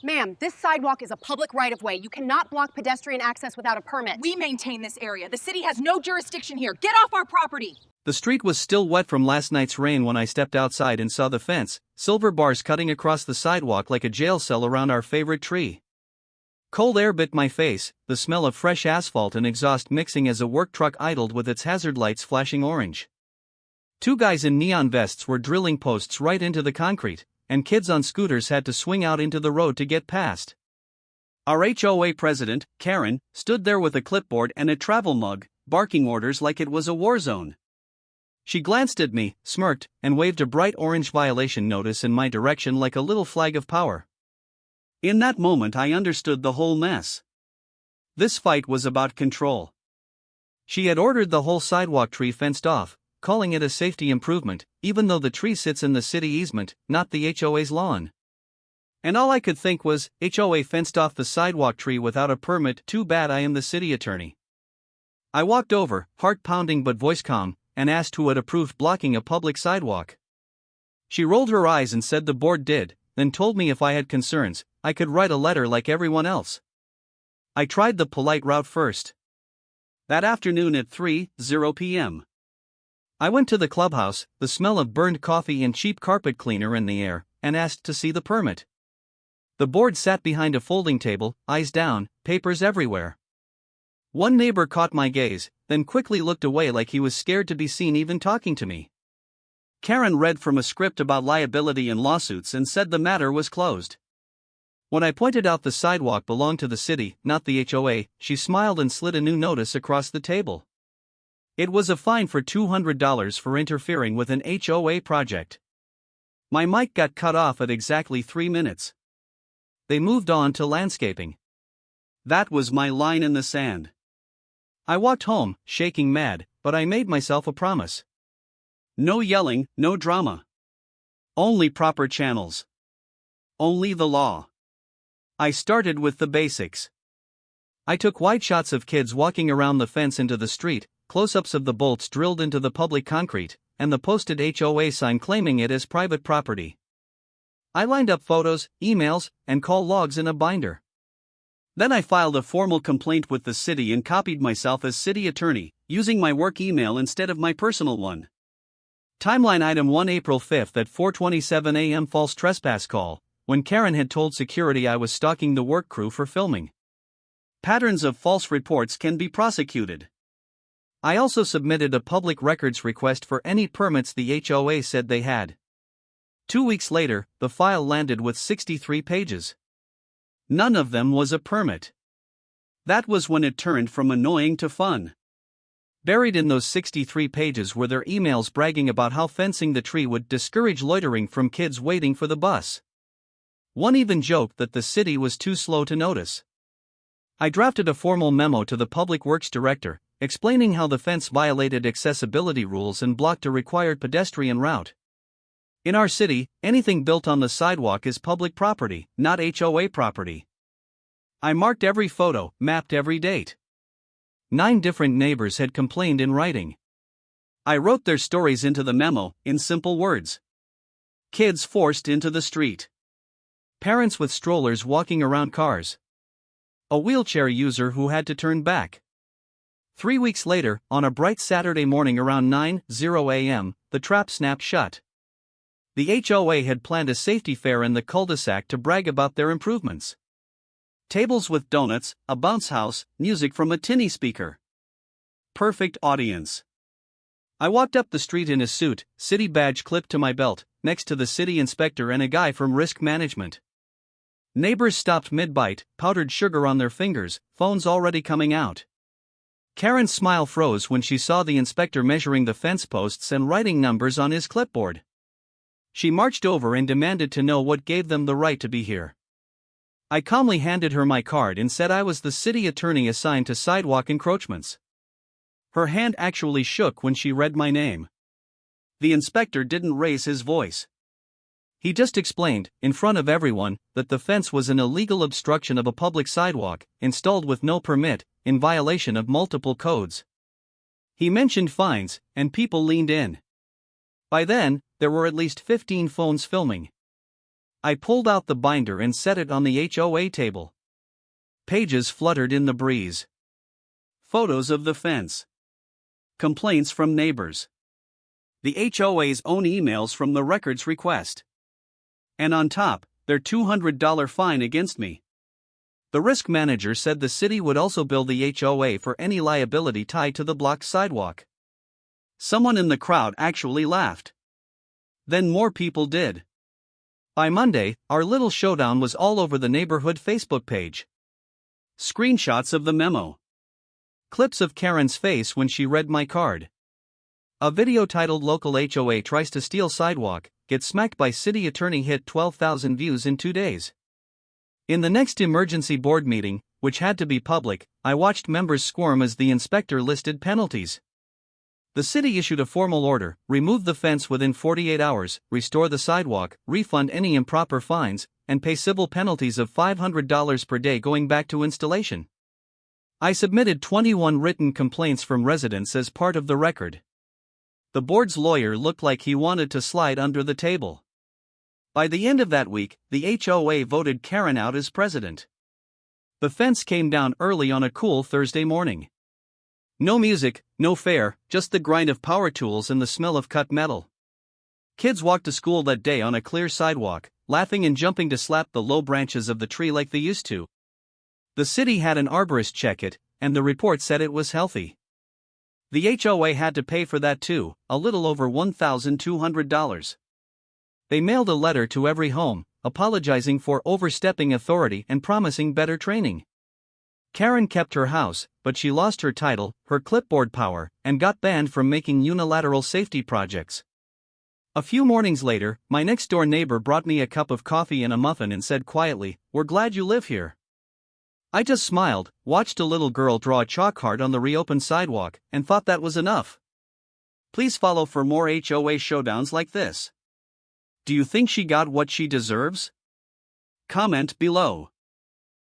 Ma'am, this sidewalk is a public right-of-way. You cannot block pedestrian access without a permit. We maintain this area. The city has no jurisdiction here. Get off our property! The street was still wet from last night's rain when I stepped outside and saw the fence, silver bars cutting across the sidewalk like a jail cell around our favorite tree. Cold air bit my face, the smell of fresh asphalt and exhaust mixing as a work truck idled with its hazard lights flashing orange. Two guys in neon vests were drilling posts right into the concrete, and kids on scooters had to swing out into the road to get past. Our HOA president, Karen, stood there with a clipboard and a travel mug, barking orders like it was a war zone. She glanced at me, smirked, and waved a bright orange violation notice in my direction like a little flag of power. In that moment I understood the whole mess. This fight was about control. She had ordered the whole sidewalk tree fenced off, calling it a safety improvement, even though the tree sits in the city easement, not the HOA's lawn. And all I could think was, HOA fenced off the sidewalk tree without a permit, too bad I am the city attorney. I walked over, heart pounding but voice calm, and asked who had approved blocking a public sidewalk. She rolled her eyes and said the board did, then told me if I had concerns, I could write a letter like everyone else. I tried the polite route first. That afternoon at 3:00 p.m. I went to the clubhouse, the smell of burned coffee and cheap carpet cleaner in the air, and asked to see the permit. The board sat behind a folding table, eyes down, papers everywhere. One neighbor caught my gaze, then quickly looked away like he was scared to be seen even talking to me. Karen read from a script about liability and lawsuits and said the matter was closed. When I pointed out the sidewalk belonged to the city, not the HOA, she smiled and slid a new notice across the table. It was a fine for $200 for interfering with an HOA project. My mic got cut off at exactly 3 minutes. They moved on to landscaping. That was my line in the sand. I walked home, shaking mad, but I made myself a promise. No yelling, no drama. Only proper channels. Only the law. I started with the basics. I took wide shots of kids walking around the fence into the street, close-ups of the bolts drilled into the public concrete, and the posted HOA sign claiming it as private property. I lined up photos, emails, and call logs in a binder. Then I filed a formal complaint with the city and copied myself as city attorney, using my work email instead of my personal one. Timeline item 1 April 5th at 4:27 a.m. False trespass call, when Karen had told security I was stalking the work crew for filming. Patterns of false reports can be prosecuted. I also submitted a public records request for any permits the HOA said they had. 2 weeks later, the file landed with 63 pages. None of them was a permit. That was when it turned from annoying to fun. Buried in those 63 pages were their emails bragging about how fencing the tree would discourage loitering from kids waiting for the bus. One even joked that the city was too slow to notice. I drafted a formal memo to the Public Works Director, explaining how the fence violated accessibility rules and blocked a required pedestrian route. In our city, anything built on the sidewalk is public property, not HOA property. I marked every photo, mapped every date. 9 different neighbors had complained in writing. I wrote their stories into the memo, in simple words. Kids forced into the street. Parents with strollers walking around cars. A wheelchair user who had to turn back. 3 weeks later, on a bright Saturday morning around 9:00 a.m., the trap snapped shut. The HOA had planned a safety fair in the cul-de-sac to brag about their improvements. Tables with donuts, a bounce house, music from a tinny speaker. Perfect audience. I walked up the street in a suit, city badge clipped to my belt, next to the city inspector and a guy from risk management. Neighbors stopped mid-bite, powdered sugar on their fingers, phones already coming out. Karen's smile froze when she saw the inspector measuring the fence posts and writing numbers on his clipboard. She marched over and demanded to know what gave them the right to be here. I calmly handed her my card and said I was the city attorney assigned to sidewalk encroachments. Her hand actually shook when she read my name. The inspector didn't raise his voice. He just explained, in front of everyone, that the fence was an illegal obstruction of a public sidewalk, installed with no permit, in violation of multiple codes. He mentioned fines, and people leaned in. By then, there were at least 15 phones filming. I pulled out the binder and set it on the HOA table. Pages fluttered in the breeze. Photos of the fence. Complaints from neighbors. The HOA's own emails from the records request. And on top, their $200 fine against me. The risk manager said the city would also bill the HOA for any liability tied to the blocked sidewalk. Someone in the crowd actually laughed. Then more people did. By Monday, our little showdown was all over the neighborhood Facebook page. Screenshots of the memo. Clips of Karen's face when she read my card. A video titled "Local HOA Tries to Steal Sidewalk, Gets Smacked by City Attorney" hit 12,000 views in 2 days. In the next emergency board meeting, which had to be public, I watched members squirm as the inspector listed penalties. The city issued a formal order: remove the fence within 48 hours, restore the sidewalk, refund any improper fines, and pay civil penalties of $500 per day going back to installation. I submitted 21 written complaints from residents as part of the record. The board's lawyer looked like he wanted to slide under the table. By the end of that week, the HOA voted Karen out as president. The fence came down early on a cool Thursday morning. No music, no fair, just the grind of power tools and the smell of cut metal. Kids walked to school that day on a clear sidewalk, laughing and jumping to slap the low branches of the tree like they used to. The city had an arborist check it, and the report said it was healthy. The HOA had to pay for that too, a little over $1,200. They mailed a letter to every home, apologizing for overstepping authority and promising better training. Karen kept her house, but she lost her title, her clipboard power, and got banned from making unilateral safety projects. A few mornings later, my next-door neighbor brought me a cup of coffee and a muffin and said quietly, "We're glad you live here." I just smiled, watched a little girl draw a chalk heart on the reopened sidewalk, and thought that was enough. Please follow for more HOA showdowns like this. Do you think she got what she deserves? Comment below.